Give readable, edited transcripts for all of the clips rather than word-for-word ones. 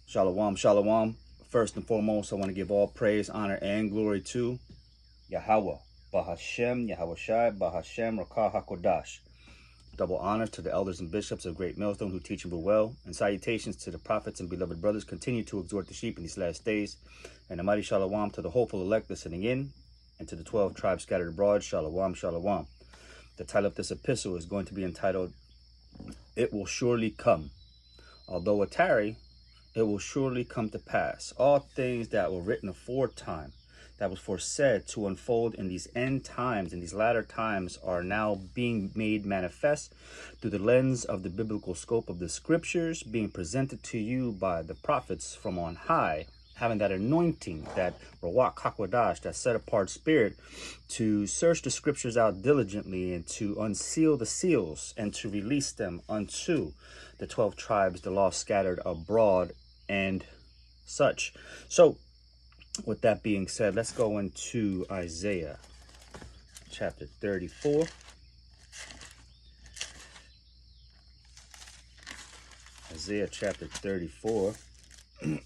Shalom, shalom. First and foremost, I want to give all praise, honor, and glory to Yahweh, Bahashem, Yahweh Shai, Bahashem, Rakah HaKodash. Double honor to the elders and bishops of Great Millstone who teach and rule well, and salutations to the prophets and beloved brothers continue to exhort the sheep in these last days, and a mighty shalom to the hopeful elect listening in, and to the 12 tribes scattered abroad, shalom, shalom. The title of this epistle is going to be entitled, It Will Surely Come. Although it tarry, it will surely come to pass. All things that were written aforetime, that was foresaid to unfold in these end times, in these latter times, are now being made manifest through the lens of the biblical scope of the scriptures, being presented to you by the prophets from on high, having that anointing, that Ruach HaKodash, that set-apart spirit, to search the scriptures out diligently and to unseal the seals and to release them unto the 12 tribes, the lost scattered abroad, and such. So, with that being said, let's go into Isaiah chapter 34. Isaiah chapter 34 and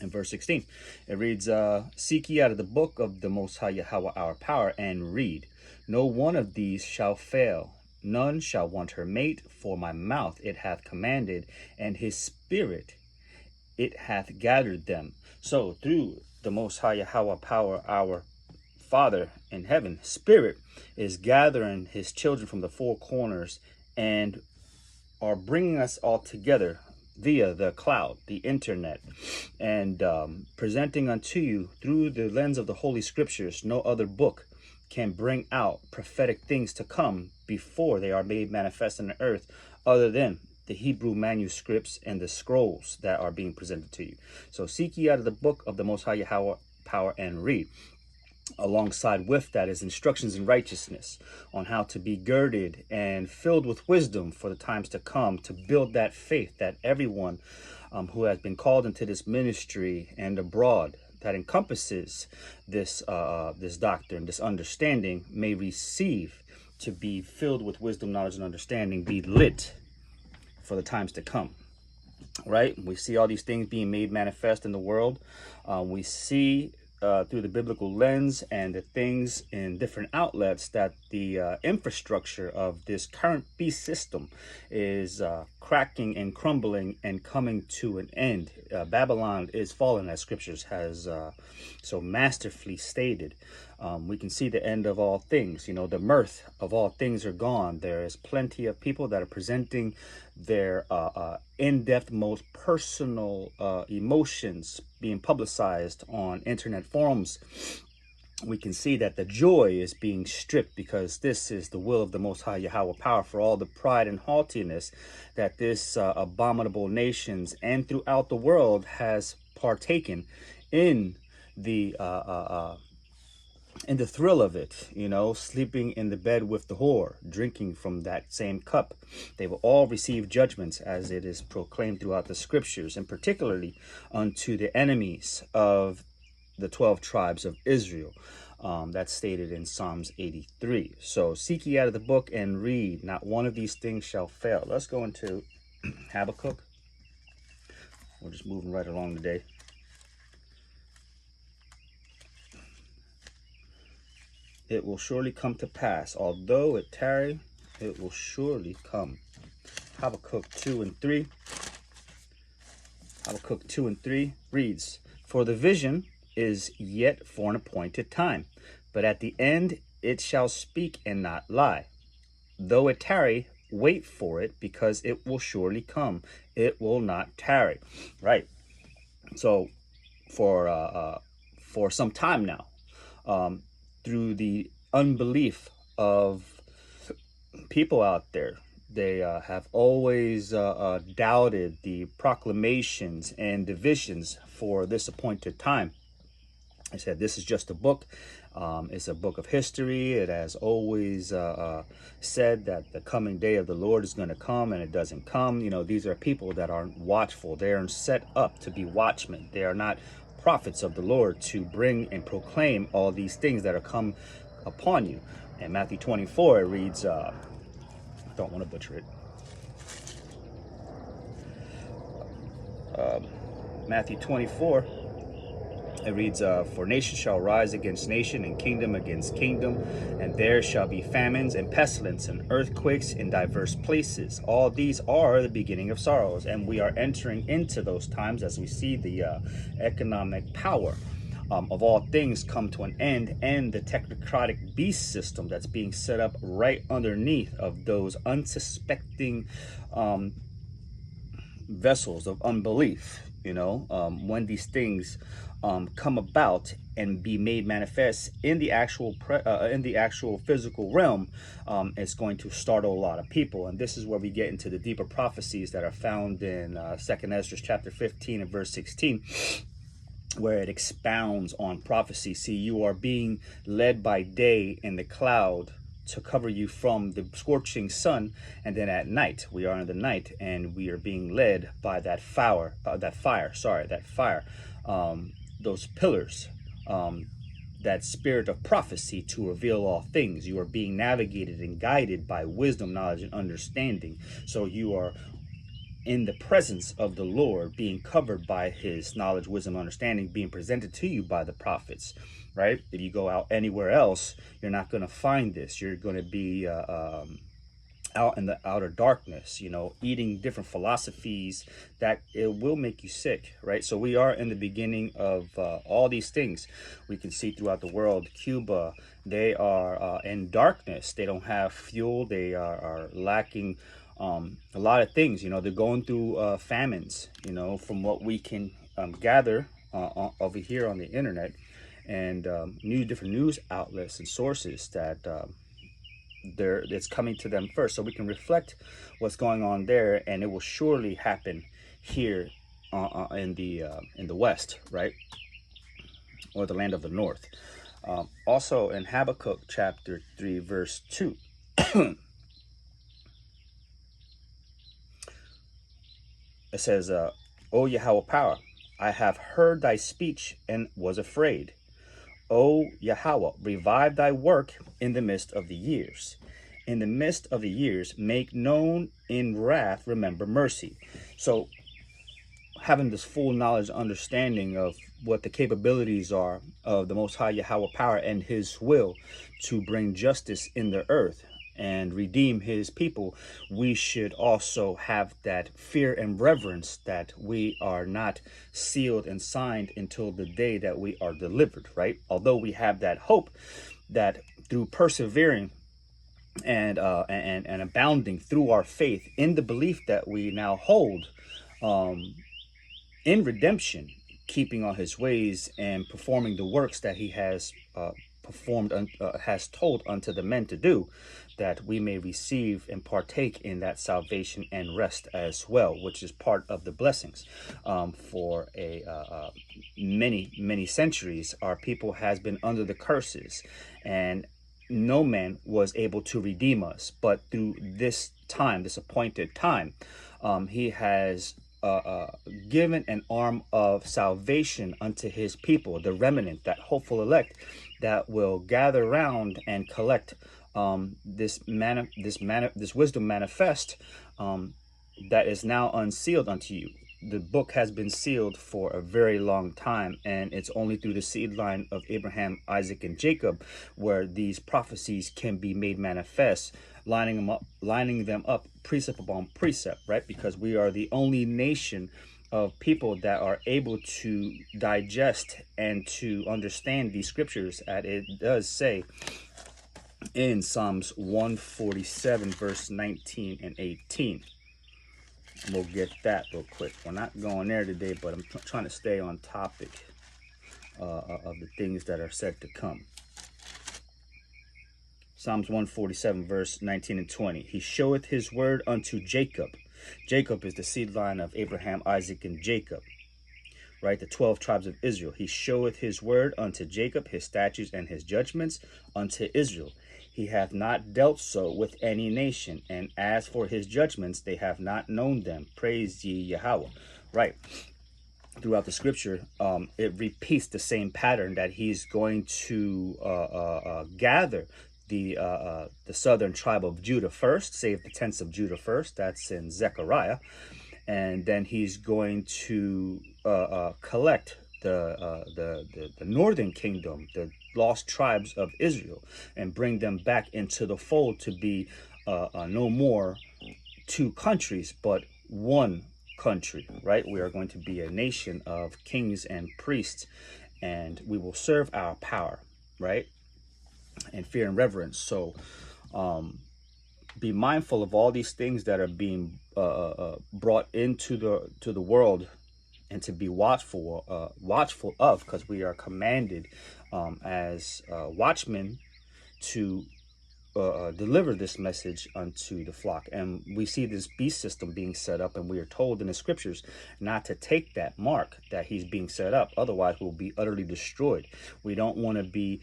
verse 16. It reads, Seek ye out of the book of the Most High Yahweh our power, and read. No one of these shall fail. None shall want her mate, for my mouth it hath commanded, and his spirit it hath gathered them. So through the Most High Yahweh power, our Father in heaven, Spirit is gathering his children from the four corners and are bringing us all together via the cloud, the internet, and presenting unto you through the lens of the Holy Scriptures. No other book can bring out prophetic things to come before they are made manifest in the earth other than the Hebrew manuscripts and the scrolls that are being presented to you. So seek ye out of the book of the Most High Yahweh power and read. Alongside with that is instructions in righteousness on how to be girded and filled with wisdom for the times to come, to build that faith that everyone who has been called into this ministry and abroad that encompasses this this doctrine, this understanding, may receive, to be filled with wisdom, knowledge, and understanding, be lit for the times to come. Right? We see all these things being made manifest in the world. We see through the biblical lens and the things in different outlets that the infrastructure of this current beast system is cracking and crumbling and coming to an end. Babylon is fallen, as scriptures has so masterfully stated. We can see the end of all things. You know, the mirth of all things are gone. There is plenty of people that are presenting their in-depth, most personal emotions being publicized on internet forums. We can see that the joy is being stripped, because this is the will of the Most High Yahweh power, for all the pride and haughtiness that this abominable nations and throughout the world has partaken in the thrill of it, you know, sleeping in the bed with the whore, drinking from that same cup. They will all receive judgments, as it is proclaimed throughout the scriptures, and particularly unto the enemies of the 12 tribes of Israel. That's stated in Psalms 83. So seek ye out of the book and read. Not one of these things shall fail. Let's go into Habakkuk. We're just moving right along today. It will surely come to pass. Although it tarry, it will surely come. Habakkuk 2 and 3. Habakkuk 2 and 3 reads, For the vision is yet for an appointed time, but at the end it shall speak and not lie. Though it tarry, wait for it, because it will surely come. It will not tarry. Right. So for some time now, through the unbelief of people out there, they have always doubted the proclamations and divisions for this appointed time. I said, this is just a book. It's a book of history. It has always said that the coming day of the Lord is going to come, and it doesn't come. You know, these are people that aren't watchful. They aren't set up to be watchmen. They are not prophets of the Lord to bring and proclaim all these things that are come upon you. In Matthew 24, it reads, I don't want to butcher it. Matthew 24, it reads, for nation shall rise against nation, and kingdom against kingdom, and there shall be famines and pestilence and earthquakes in diverse places. All these are the beginning of sorrows, and we are entering into those times as we see the economic power of all things come to an end, and the technocratic beast system that's being set up right underneath of those unsuspecting vessels of unbelief. When these things come about and be made manifest in the actual physical realm, it's going to startle a lot of people. And this is where we get into the deeper prophecies that are found in 2nd Ezra chapter 15 and verse 16, where it expounds on prophecy. See, you are being led by day in the cloud to cover you from the scorching sun, and then at night we are in the night, and we are being led by that fire, those pillars, that spirit of prophecy to reveal all things. You are being navigated and guided by wisdom, knowledge, and understanding. So you are in the presence of the Lord, being covered by his knowledge, wisdom, understanding, being presented to you by the prophets, right? If you go out anywhere else, you're not going to find this. You're going to be out in the outer darkness, eating different philosophies that it will make you sick, right? So we are in the beginning of all these things. We can see throughout the world. Cuba, they are in darkness. They don't have fuel. They are lacking a lot of things. They're going through famines, from what we can gather over here on the internet, and different news outlets and sources that it's coming to them first, so we can reflect what's going on there, and it will surely happen here in the West, right, or the land of the North. Also in Habakkuk chapter 3 verse 2, it says, O Yahweh power, I have heard thy speech and was afraid. O Yahweh, revive thy work in the midst of the years. In the midst of the years, make known in wrath, remember mercy. So having this full knowledge, understanding of what the capabilities are of the Most High Yahweh power and his will to bring justice in the earth and redeem his people, we should also have that fear and reverence that we are not sealed and signed until the day that we are delivered, right? Although we have that hope that through persevering and abounding through our faith in the belief that we now hold in redemption, keeping on his ways and performing the works that he has has told unto the men to do, that we may receive and partake in that salvation and rest as well, which is part of the blessings. For many centuries, our people has been under the curses, and no man was able to redeem us. But through this time, this appointed time, he has given an arm of salvation unto his people, the remnant, that hopeful elect that will gather around and collect this wisdom manifest that is now unsealed unto you. The book has been sealed for a very long time, and it's only through the seed line of Abraham, Isaac, and Jacob where these prophecies can be made manifest, lining them up precept upon precept, right? Because we are the only nation of people that are able to digest and to understand these scriptures, as it does say in Psalms 147 verse 19 and 18. We'll get that real quick. We're not going there today, but I'm trying to stay on topic of the things that are said to come. Psalms 147 verse 19 and 20. He showeth his word unto Jacob. Jacob is the seed line of Abraham, Isaac, and Jacob, right? The 12 tribes of Israel. He showeth his word unto Jacob, his statutes and his judgments unto Israel. He hath not dealt so with any nation, and as for his judgments, they have not known them. Praise ye Yahweh. Right. Throughout the scripture, it repeats the same pattern, that he's going to gather the southern tribe of Judah first, save the tents of Judah first. That's in Zechariah. and then he's going to collect the northern kingdom, the lost tribes of Israel, and bring them back into the fold to be no more two countries, but one country, right? We are going to be a nation of kings and priests, and we will serve our power, right? And fear and reverence. So be mindful of all these things that are being brought into the world, and to be watchful of, because we are commanded as watchmen to deliver this message unto the flock. And we see this beast system being set up, and we are told in the scriptures not to take that mark that he's being set up, otherwise we'll be utterly destroyed. We don't want to be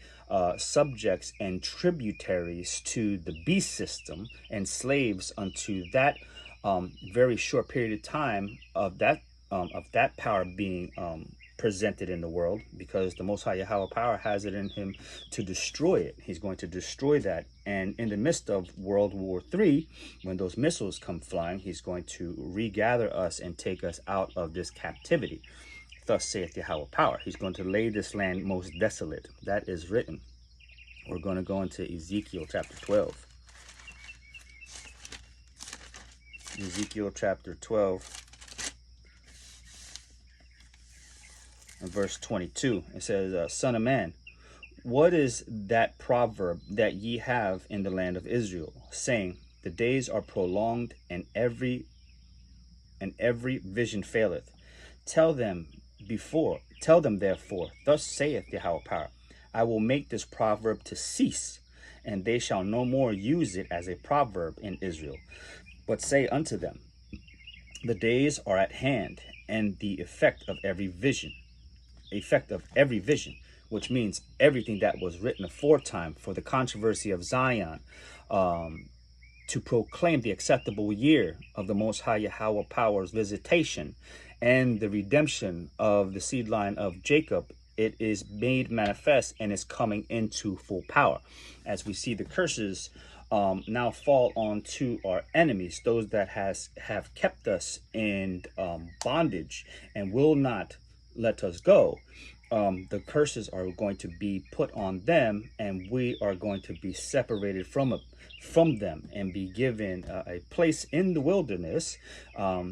subjects and tributaries to the beast system and slaves unto that very short period of time of that power being presented in the world, because the Most High Yahweh power has it in him to destroy it. He's going to destroy that. And in the midst of World War III, when those missiles come flying, he's going to regather us and take us out of this captivity. Thus saith Yahweh power. He's going to lay this land most desolate. That is written. We're going to go into Ezekiel chapter 12. Ezekiel chapter 12. In verse 22, it says, Son of man, what is that proverb that ye have in the land of Israel, saying, the days are prolonged, and every vision faileth? Tell them therefore, thus saith Yahweh power, I will make this proverb to cease, and they shall no more use it as a proverb in Israel. But say unto them, the days are at hand, and the effect of every vision, which means everything that was written aforetime for the controversy of Zion, to proclaim the acceptable year of the Most High Yahweh power's visitation and the redemption of the seed line of Jacob. It is made manifest and is coming into full power, as we see the curses now fall onto our enemies, those that have kept us in bondage and will not let us go. The curses are going to be put on them, and we are going to be separated from them and be given a place in the wilderness, where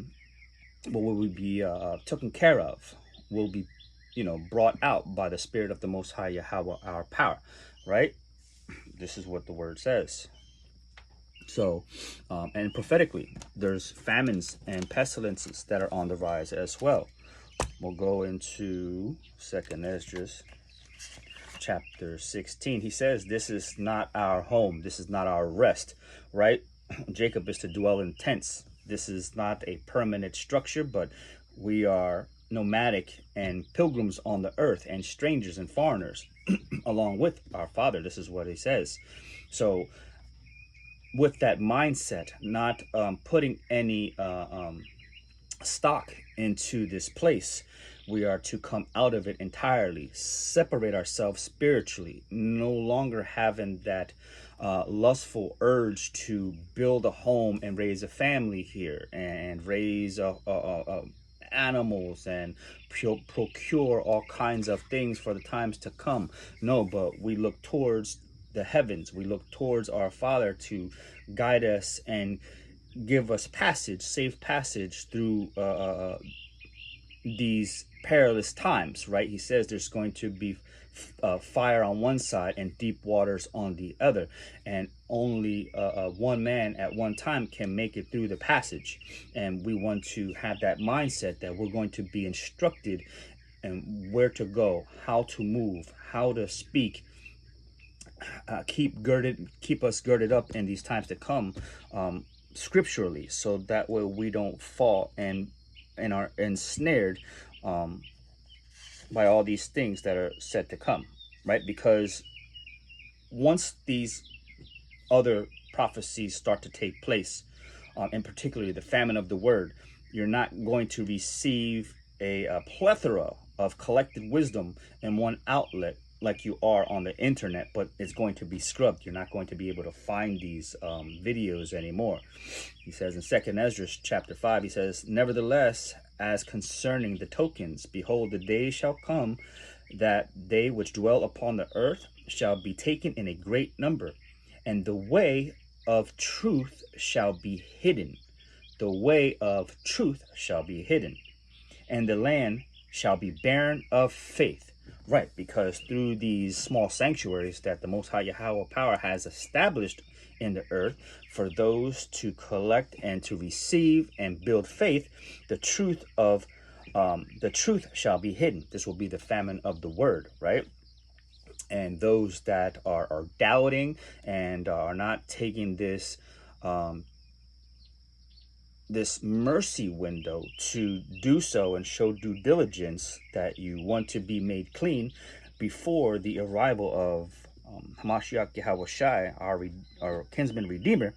we will be taken care of. We'll be, brought out by the Spirit of the Most High Yahweh, our power, right? This is what the word says. So, and prophetically, there's famines and pestilences that are on the rise as well. We'll go into 2nd Esdras chapter 16. He says, this is not our home. This is not our rest, right? Jacob is to dwell in tents. This is not a permanent structure, but we are nomadic and pilgrims on the earth, and strangers and foreigners along with our Father. This is what he says. So with that mindset, not putting any stock into this place, we are to come out of it entirely, separate ourselves spiritually, no longer having that lustful urge to build a home and raise a family here and raise animals and procure all kinds of things for the times to come. No, but we look towards the heavens. We look towards our Father to guide us and give us safe passage through these perilous times, right? He says there's going to be fire on one side and deep waters on the other, and only one man at one time can make it through the passage. And we want to have that mindset that we're going to be instructed and where to go, how to move, how to speak, keep us girded up in these times to come, scripturally, so that way we don't fall and are ensnared by all these things that are set to come, right? Because once these other prophecies start to take place, and particularly the famine of the word, you're not going to receive a plethora of collected wisdom in one outlet like you are on the internet, but it's going to be scrubbed. You're not going to be able to find these videos anymore. He says in 2nd Ezra chapter 5, he says, "Nevertheless, as concerning the tokens, behold, the day shall come that they which dwell upon the earth shall be taken in a great number, and the way of truth shall be hidden. The way of truth shall be hidden, and the land shall be barren of faith." Right, because through these small sanctuaries that the Most High Yahweh Power has established in the earth for those to collect and to receive and build faith, the truth shall be hidden. This will be the famine of the word, right? And those that are doubting and are not taking this this mercy window to do so and show due diligence that you want to be made clean before the arrival of Hamashiach Yahweh Shai, our kinsman redeemer,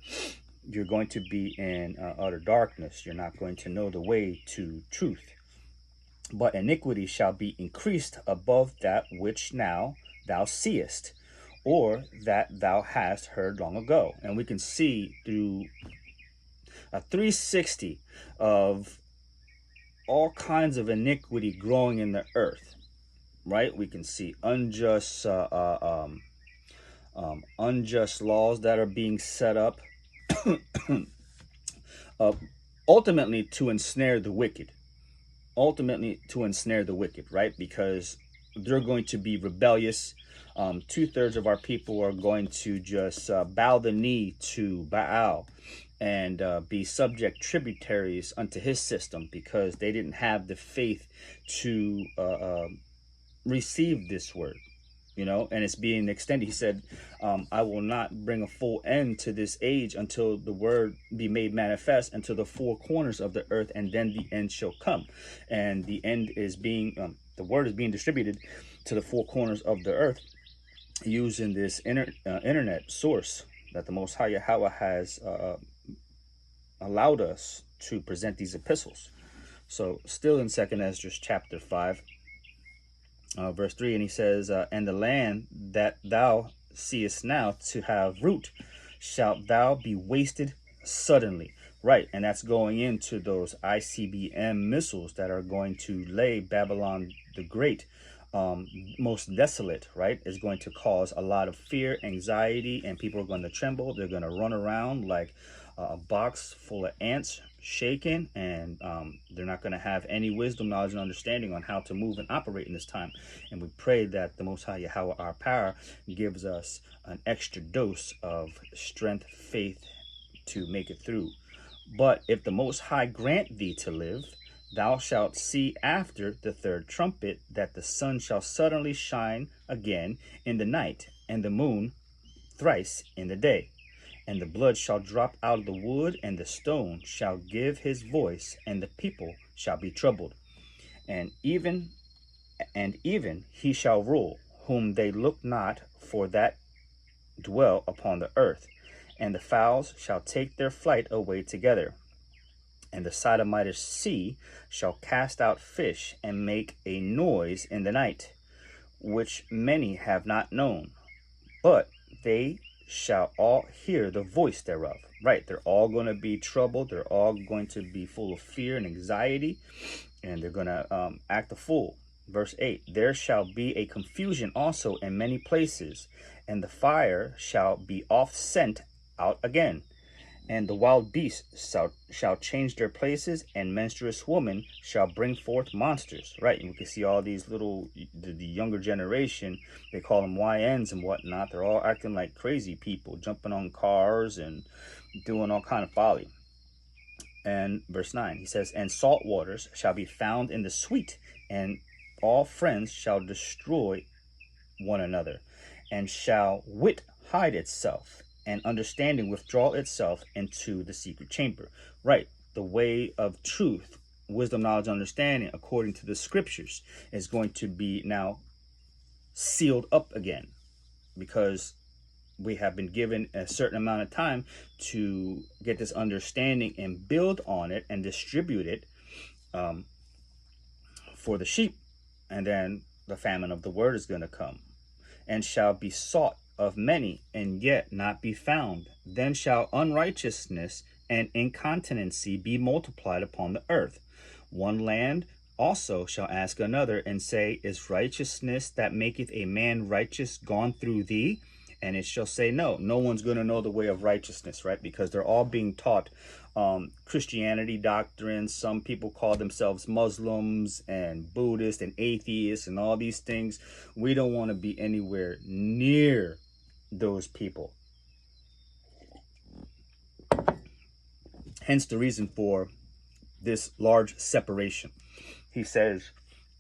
you're going to be in utter darkness. You're not going to know the way to truth. But iniquity shall be increased above that which now thou seest, or that thou hast heard long ago. And we can see through a 360 of all kinds of iniquity growing in the earth, right? We can see unjust unjust laws that are being set up ultimately to ensnare the wicked, right? Because they're going to be rebellious. 2/3 of our people are going to just bow the knee to Baal and be subject tributaries unto his system, because they didn't have the faith to receive this word, and it's being extended. He said, I will not bring a full end to this age until the word be made manifest unto the four corners of the earth, and then the end shall come. And the end is being, the word is being distributed to the four corners of the earth using this internet source that the Most High Yahweh has allowed us to present these epistles. So still in 2nd Ezra chapter 5, verse 3, and he says, "And the land that thou seest now to have root, shalt thou be wasted suddenly." Right, and that's going into those ICBM missiles that are going to lay Babylon the Great most desolate, right? Is going to cause a lot of fear, anxiety, and people are going to tremble. They're going to run around like a box full of ants shaking, and they're not going to have any wisdom, knowledge, and understanding on how to move and operate in this time. And we pray that the Most High Yahweh, our power, gives us an extra dose of strength, faith to make it through. "But if the Most High grant thee to live, thou shalt see after the third trumpet that the sun shall suddenly shine again in the night, and the moon thrice in the day. And the blood shall drop out of the wood, and the stone shall give his voice, and the people shall be troubled. And even he shall rule, whom they look not for that dwell upon the earth. And the fowls shall take their flight away together. And the Sodomite sea shall cast out fish and make a noise in the night, which many have not known, but they shall all hear the voice thereof." Right, they're all going to be troubled. They're all going to be full of fear and anxiety, and they're going to act a fool. Verse 8, "There shall be a confusion also in many places, and the fire shall be oft sent out again. And the wild beasts shall change their places, and menstruous women shall bring forth monsters." Right, and we can see all these little, the younger generation, they call them YNs and whatnot. They're all acting like crazy people, jumping on cars and doing all kind of folly. And verse 9, he says, "And salt waters shall be found in the sweet, and all friends shall destroy one another, and shall wit hide itself, and understanding withdraw itself into the secret chamber." Right, the way of truth, wisdom, knowledge, understanding, according to the scriptures, is going to be now sealed up again, because we have been given a certain amount of time to get this understanding and build on it and distribute it for the sheep. And then the famine of the word is going to come. and shall be sought of many, and yet not be found. Then shall unrighteousness and incontinency be multiplied upon the earth. One land also shall ask another, and say, Is righteousness that maketh a man righteous gone through thee? And it shall say, No. No one's going to know the way of righteousness, right? Because they're all being taught Christianity doctrines. Some people call themselves Muslims and Buddhists and atheists and all these things. We don't want to be anywhere near those people. Hence the reason for this large separation. He says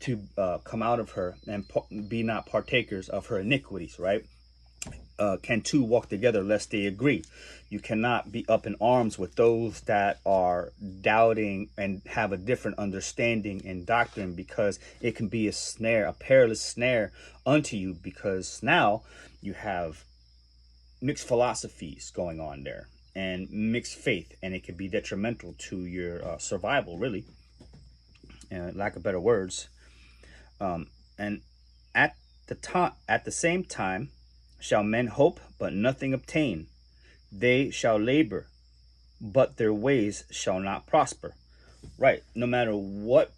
to come out of her and be not partakers of her iniquities, right? Can two walk together lest they agree? You cannot be up in arms with those that are doubting and have a different understanding and doctrine, because it can be a snare, a perilous snare unto you, because now you have mixed philosophies going on there and mixed faith, and it can be detrimental to your survival, really, and lack of better words. And at the same time shall men hope, but nothing obtain. They shall labor, but their ways shall not prosper. Right. No matter what,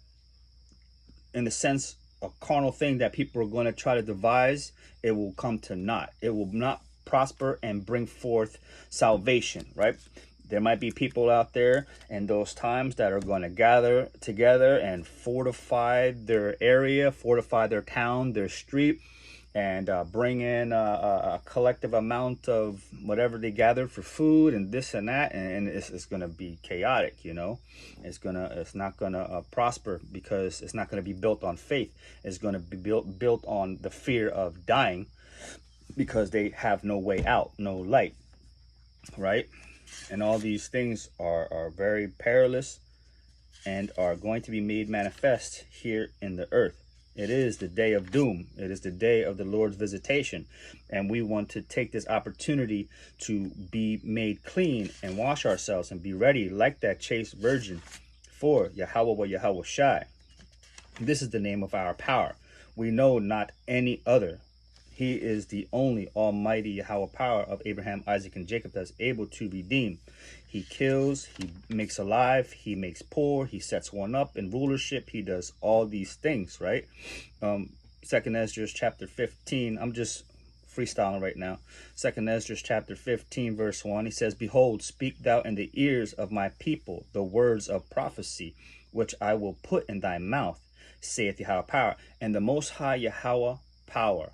in the sense, a carnal thing that people are going to try to devise, it will come to naught. It will not prosper and bring forth salvation, right? There might be people out there in those times that are going to gather together and fortify their area, fortify their town, their street, and bring in a collective amount of whatever they gathered for food and this and that, and it's going to be chaotic. It's not gonna prosper, because it's not going to be built on faith. It's going to be built on the fear of dying, because they have no way out, no light, right? And all these things are very perilous and are going to be made manifest here in the earth. It is the day of doom. It is the day of the Lord's visitation. And we want to take this opportunity to be made clean and wash ourselves and be ready like that chaste virgin for Yahweh wa Yahweh Shai. This is the name of our power. We know not any other. He is the only almighty Yahweh power of Abraham, Isaac, and Jacob that's able to redeem. He kills, he makes alive, he makes poor, he sets one up in rulership. He does all these things, right? Second Esdras chapter 15. I'm just freestyling right now. Second Esdras chapter 15 verse 1. He says, Behold, speak thou in the ears of my people the words of prophecy, which I will put in thy mouth, saith Yahweh power. And the Most High Yahweh power,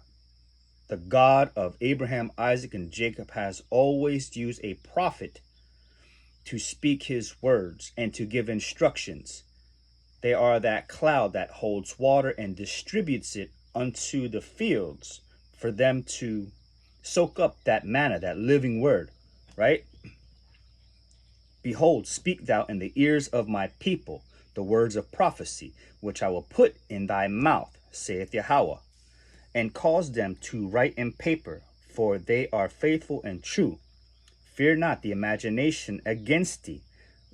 the God of Abraham, Isaac, and Jacob, has always used a prophet to speak his words and to give instructions. They are that cloud that holds water and distributes it unto the fields for them to soak up that manna, that living word, right? Behold, speak thou in the ears of my people the words of prophecy, which I will put in thy mouth, saith Yahweh, and cause them to write in paper, for they are faithful and true. Fear not the imagination against thee.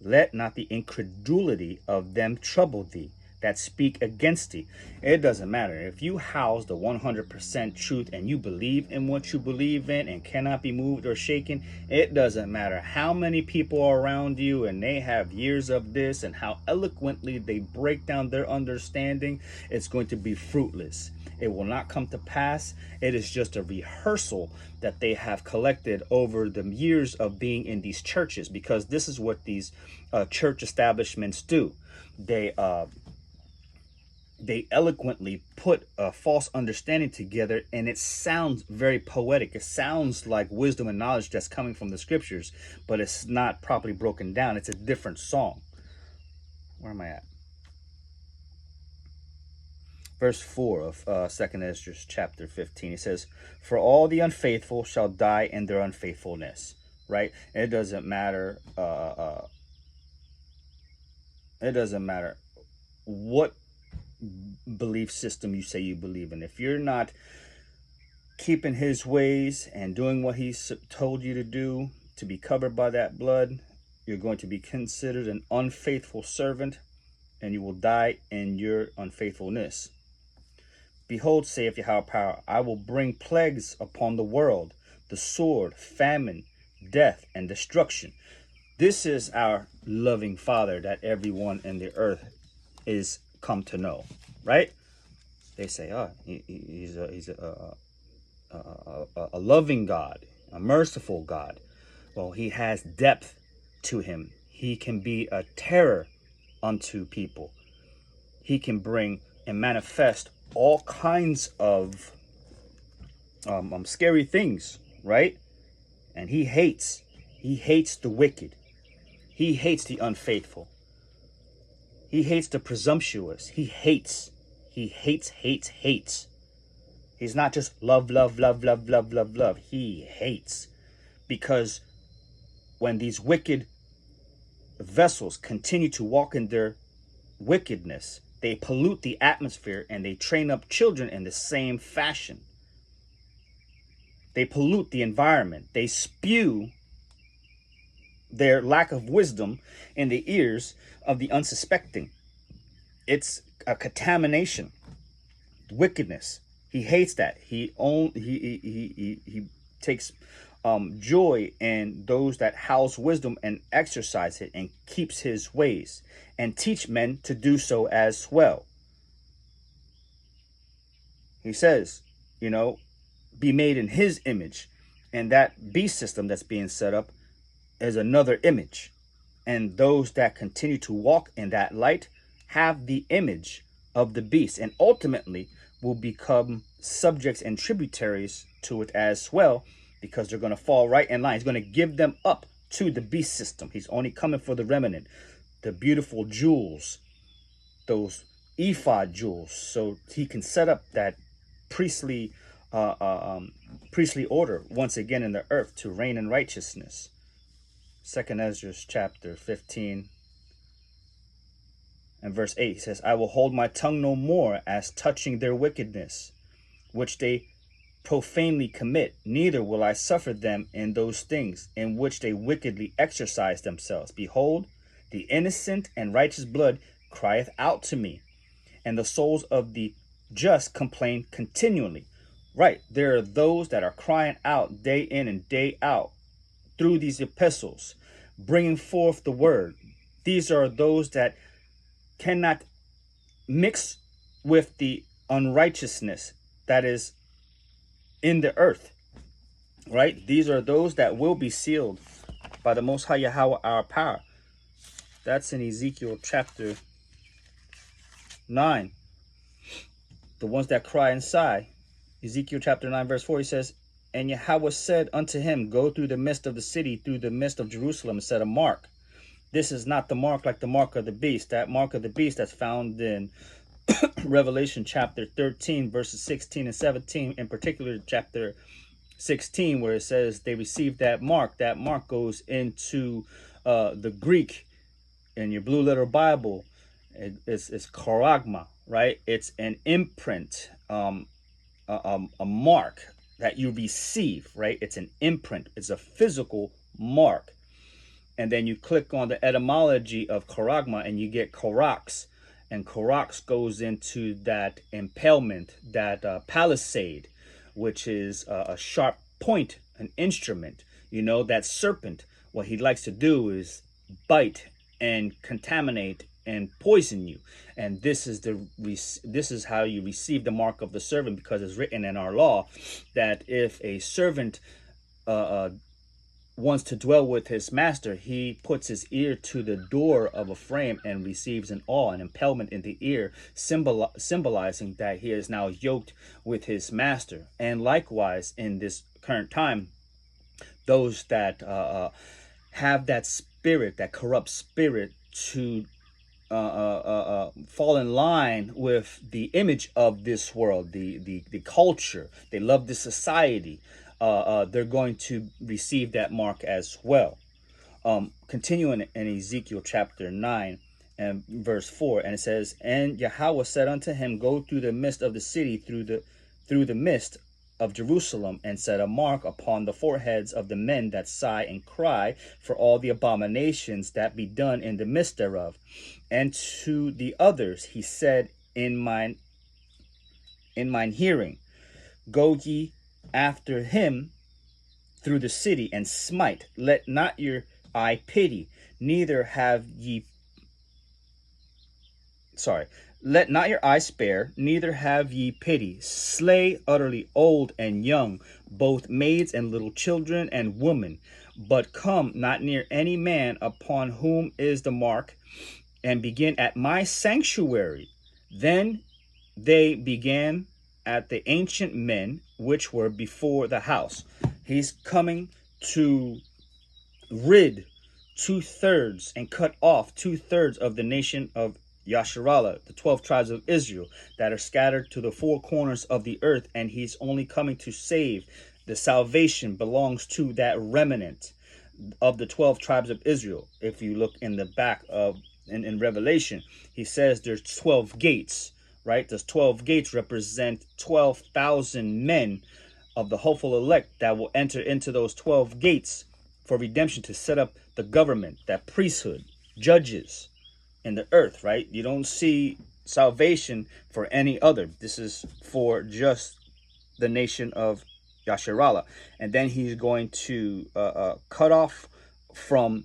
Let not the incredulity of them trouble thee that speak against thee. It doesn't matter. If you house the 100% truth and you believe in what you believe in and cannot be moved or shaken, it doesn't matter how many people are around you and they have years of this and how eloquently they break down their understanding, it's going to be fruitless. It will not come to pass. It is just a rehearsal that they have collected over the years of being in these churches, because this is what these church establishments do. They eloquently put a false understanding together, and it sounds very poetic. It sounds like wisdom and knowledge that's coming from the scriptures, but it's not properly broken down. It's a different song. Where am I at? Verse 4 of 2nd Esdras chapter 15. It says, For all the unfaithful shall die in their unfaithfulness. Right? It doesn't matter. It doesn't matter what belief system you say you believe in. If you're not keeping his ways and doing what he's told you to do, to be covered by that blood, you're going to be considered an unfaithful servant, and you will die in your unfaithfulness. Behold, saith Yahweh power, I will bring plagues upon the world, the sword, famine, death, and destruction. This is our loving Father that everyone in the earth is come to know, right? They say, oh, he's a loving God, a merciful God. Well, he has depth to him. He can be a terror unto people. He can bring and manifest all kinds of scary things, right? And he hates the wicked. He hates the unfaithful. He hates the presumptuous. He hates. He's not just love. He hates. Because when these wicked vessels continue to walk in their wickedness, they pollute the atmosphere and they train up children in the same fashion. They pollute the environment. They spew their lack of wisdom in the ears of the unsuspecting. It's a contamination, wickedness. He hates that. He takes joy in those that house wisdom and exercise it and keeps his ways and teach men to do so as well. He says, be made in his image, and that beast system that's being set up is another image. And those that continue to walk in that light have the image of the beast and ultimately will become subjects and tributaries to it as well, because they're going to fall right in line. He's going to give them up to the beast system. He's only coming for the remnant, the beautiful jewels, those ephod jewels, so he can set up that priestly order once again in the earth to reign in righteousness. 2nd Ezra chapter 15 and verse 8 says, I will hold my tongue no more as touching their wickedness, which they profanely commit, neither will I suffer them in those things in which they wickedly exercise themselves. Behold, the innocent and righteous blood crieth out to me, and the souls of the just complain continually. Right, there are those that are crying out day in and day out through these epistles, bringing forth the word. These are those that cannot mix with the unrighteousness that is in the earth, right? These are those that will be sealed by the Most High Yahweh, our power. That's in Ezekiel chapter 9. The ones that cry and sigh. Ezekiel chapter 9 verse 4, he says, and Yahweh said unto him, go through the midst of the city, through the midst of Jerusalem, and set a mark. This is not the mark like the mark of the beast. That mark of the beast that's found in Revelation chapter 13 verses 16 and 17, in particular chapter 16, where it says they received that mark. That mark goes into the Greek in your blue letter Bible. It's charagma, right? It's an imprint, a mark that you receive, right? It's an imprint. It's a physical mark. And then you click on the etymology of charagma and you get charax. And charax goes into that impalement, that palisade, which is a sharp point, an instrument. That serpent, what he likes to do is bite and contaminate and poison you. And this is how you receive the mark of the servant, because it's written in our law that if a servant wants to dwell with his master, he puts his ear to the door of a frame and receives an awe, an impalement in the ear, symbolizing that he is now yoked with his master. And likewise, in this current time, those that have that spirit, that corrupt spirit, to fall in line with the image of this world, the culture, they love the society, they're going to receive that mark as well. Continuing in Ezekiel chapter 9 and verse 4, and it says, and Yahweh said unto him, go through the midst of the city, through the midst of Jerusalem, and set a mark upon the foreheads of the men that sigh and cry for all the abominations that be done in the midst thereof. And to the others he said, in mine in mine hearing. Go ye after him through the city, and smite. Let not your eye pity, neither have ye sorry, let not your eye spare, neither have ye pity. Slay utterly old and young, both maids and little children and women. But come not near any man upon whom is the mark, and begin at my sanctuary. Then they began at the ancient men which were before the house. He's coming to rid 2/3 and cut off 2/3 of the nation of Yasharallah, the 12 tribes of Israel that are scattered to the four corners of the earth, and he's only coming to save. The salvation belongs to that remnant of the 12 tribes of Israel. If you look in the back of in Revelation, he says there's 12 gates, right? Those 12 gates represent 12,000 men of the hopeful elect that will enter into those 12 gates for redemption, to set up the government, that priesthood, judges in the earth, right? You don't see salvation for any other. This is for just the nation of Yasharallah. And then he's going to cut off from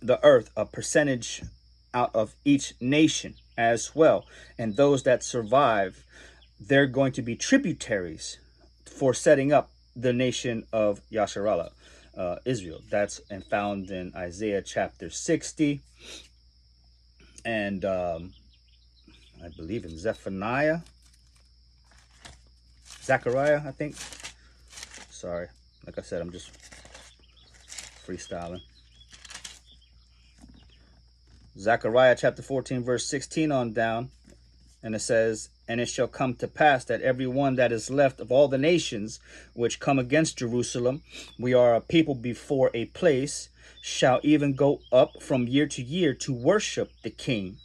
the earth a percentage out of each nation as well. And those that survive, they're going to be tributaries for setting up the nation of Yasharallah, Israel. That's found in Isaiah chapter 60. And I believe in Zechariah, I think. Sorry, like I said, I'm just freestyling. Zechariah chapter 14, verse 16 on down. And it says, and it shall come to pass that every one that is left of all the nations which come against Jerusalem, we are a people before a place, shall even go up from year to year to worship the King,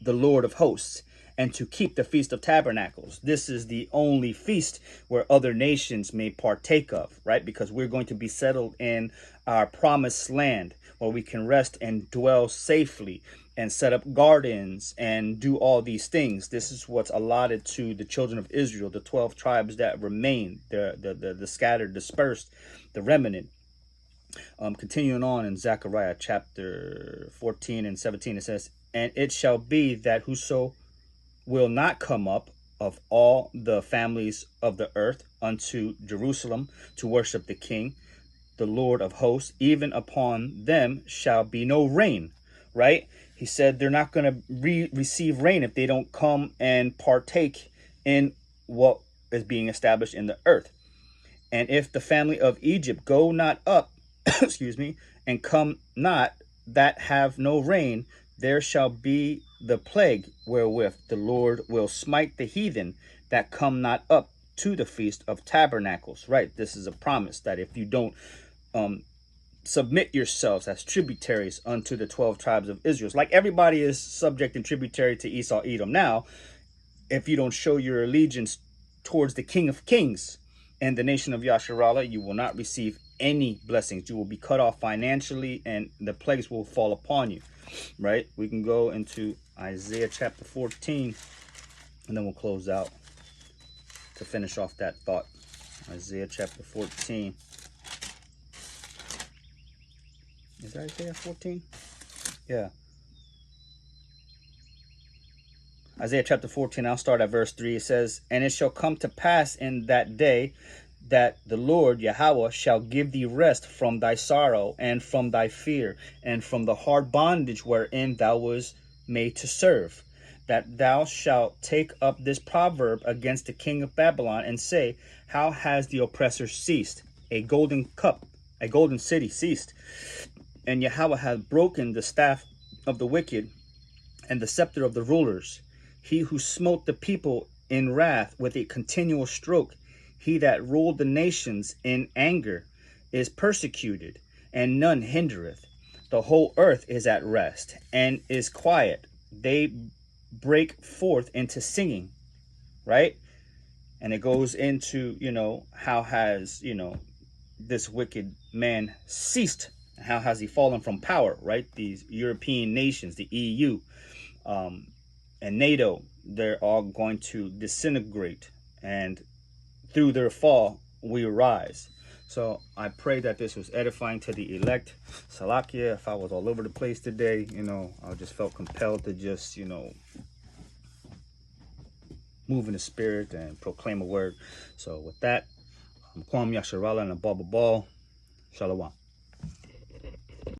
the Lord of hosts, and to keep the Feast of Tabernacles. This is the only feast where other nations may partake of, right? Because we're going to be settled in our promised land where we can rest and dwell safely and set up gardens and do all these things. This is what's allotted to the children of Israel, the 12 tribes that remain, the scattered, dispersed, the remnant. Continuing on in Zechariah chapter 14 and 17, it says, and it shall be that whoso will not come up of all the families of the earth unto Jerusalem to worship the King, the Lord of hosts, even upon them shall be no rain, right? He said they're not going to receive rain if they don't come and partake in what is being established in the earth. And if the family of Egypt go not up, excuse me, and come not, that have no rain, there shall be the plague wherewith the Lord will smite the heathen that come not up to the Feast of Tabernacles. Right? This is a promise that if you don't submit yourselves as tributaries unto the 12 tribes of Israel, like everybody is subject and tributary to Esau, Edom now, if you don't show your allegiance towards the King of Kings and the nation of Yasharallah, you will not receive any blessings. You will be cut off financially, and the plagues will fall upon you. Right? We can go into Isaiah chapter 14, and then we'll close out to finish off that thought. Isaiah chapter 14. Is that Isaiah 14? Yeah. Isaiah chapter 14, I'll start at verse 3. It says, and it shall come to pass in that day that the Lord Yahweh shall give thee rest from thy sorrow and from thy fear and from the hard bondage wherein thou was made to serve, that thou shalt take up this proverb against the king of Babylon and say, how has the oppressor ceased? A golden cup, a golden city ceased. And Yahweh hath broken the staff of the wicked and the scepter of the rulers. He who smote the people in wrath with a continual stroke, he that ruled the nations in anger, is persecuted, and none hindereth. The whole earth is at rest, and is quiet. They break forth into singing, right? And it goes into, how has, this wicked man ceased? How has he fallen from power, right? These European nations, the EU, and NATO, they're all going to disintegrate, and through their fall, we rise. So I pray that this was edifying to the elect. Salakia, if I was all over the place today, I just felt compelled to just, move in the spirit and proclaim a word. So with that, I'm Kwame Yasharala and Ababa Ball. Shalom.